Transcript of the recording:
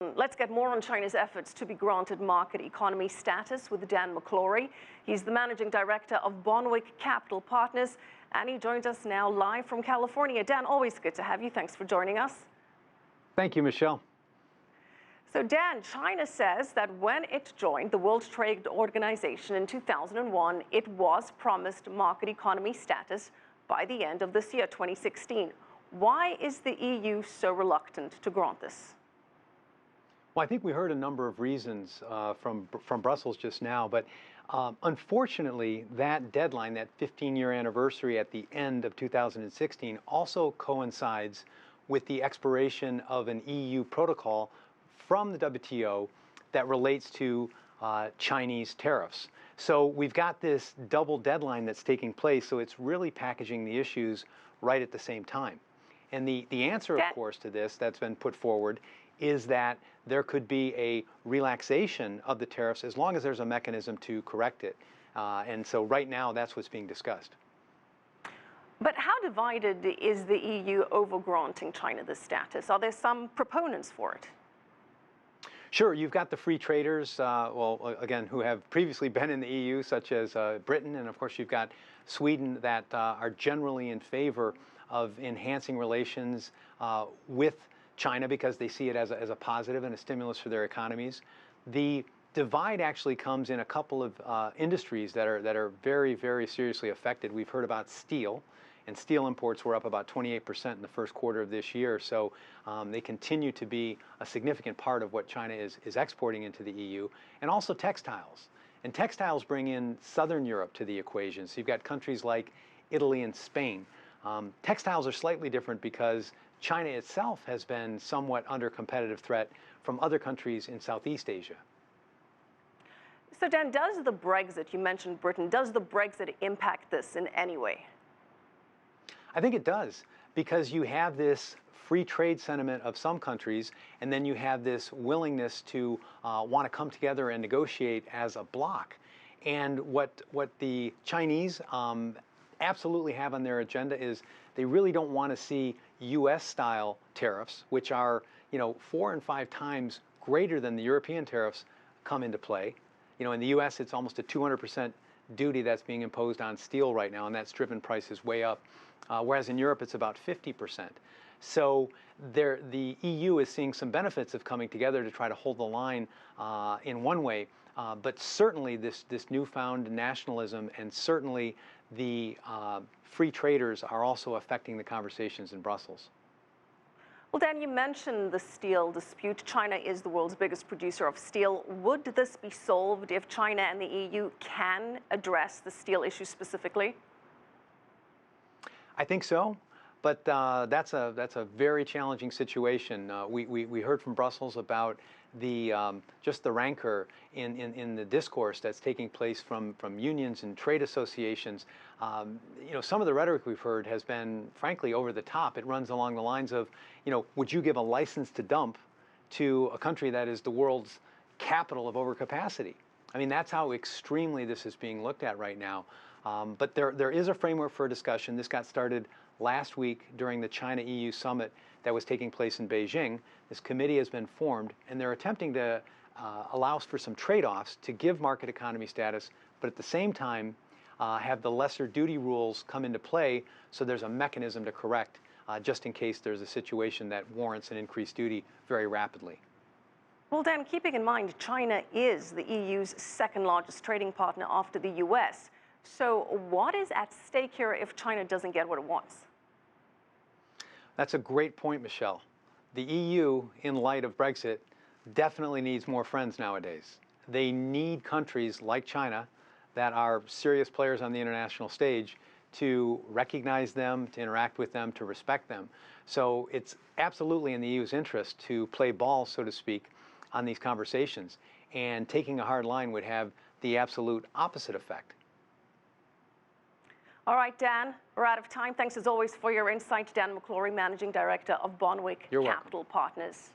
Let's get more on China's efforts to be granted market economy status with Dan McClory. He's the managing director of Bonwick Capital Partners, and he joins us now live from California. Dan, always good to have you. Thanks for joining us. Thank you, Michelle. So Dan, China says that when it joined the World Trade Organization in 2001, it was promised market economy status by the end of this year, 2016. Why is the EU so reluctant to grant this? Well, I think we heard a number of reasons from Brussels just now, but unfortunately, that deadline, that 15-year anniversary at the end of 2016, also coincides with the expiration of an EU protocol from the WTO that relates to Chinese tariffs. So we've got this double deadline that's taking place, so it's really packaging the issues right at the same time. And the answer, of course, to this that's been put forward is that there could be a relaxation of the tariffs as long as there's a mechanism to correct it. And so right now, that's what's being discussed. But how divided is the EU over granting China this status? Are there some proponents for it? Sure, you've got the free traders, well, again, who have previously been in the EU, such as Britain, and of course you've got Sweden that are generally in favor of enhancing relations with China because they see it as a positive and a stimulus for their economies. The divide actually comes in a couple of industries that are very, very seriously affected. We've heard about steel, and steel imports were up about 28% in the first quarter of this year. So they continue to be a significant part of what China is exporting into the EU, and also textiles. And textiles bring in Southern Europe to the equation. So you've got countries like Italy and Spain. Textiles are slightly different because China itself has been somewhat under competitive threat from other countries in Southeast Asia. So Dan, does the Brexit, you mentioned Britain, does the Brexit impact this in any way? I think it does, because you have this free trade sentiment of some countries, and then you have this willingness to want to come together and negotiate as a bloc. And what the Chinese absolutely have on their agenda is they really don't want to see U.S.-style tariffs, which are 4 and 5 times greater than the European tariffs, come into play. In the U.S., it's almost a 200% duty that's being imposed on steel right now, and that's driven prices way up. Whereas in Europe, it's about 50%. So the EU is seeing some benefits of coming together to try to hold the line in one way, but certainly this newfound nationalism and certainly the free traders are also affecting the conversations in Brussels. Well, Dan, you mentioned the steel dispute. China is the world's biggest producer of steel. Would this be solved if China and the EU can address the steel issue specifically? I think so, but that's a very challenging situation. We heard from Brussels about just the rancor in the discourse that's taking place from unions and trade associations. Some of the rhetoric we've heard has been, frankly, over the top. It runs along the lines of, would you give a license to dump to a country that is the world's capital of overcapacity? I mean, that's how extremely this is being looked at right now. But there is a framework for a discussion. This got started last week during the China-EU summit that was taking place in Beijing. This committee has been formed, and they're attempting to allow for some trade-offs to give market economy status, but at the same time have the lesser duty rules come into play so there's a mechanism to correct just in case there's a situation that warrants an increased duty very rapidly. Well, Dan, keeping in mind China is the EU's second largest trading partner after the US. So what is at stake here if China doesn't get what it wants? That's a great point, Michelle. The EU, in light of Brexit, definitely needs more friends nowadays. They need countries like China that are serious players on the international stage to recognize them, to interact with them, to respect them. So it's absolutely in the EU's interest to play ball, so to speak, on these conversations. And taking a hard line would have the absolute opposite effect. All right, Dan, we're out of time. Thanks as always for your insight. Dan McClory, Managing Director of Bonwick Capital Partners.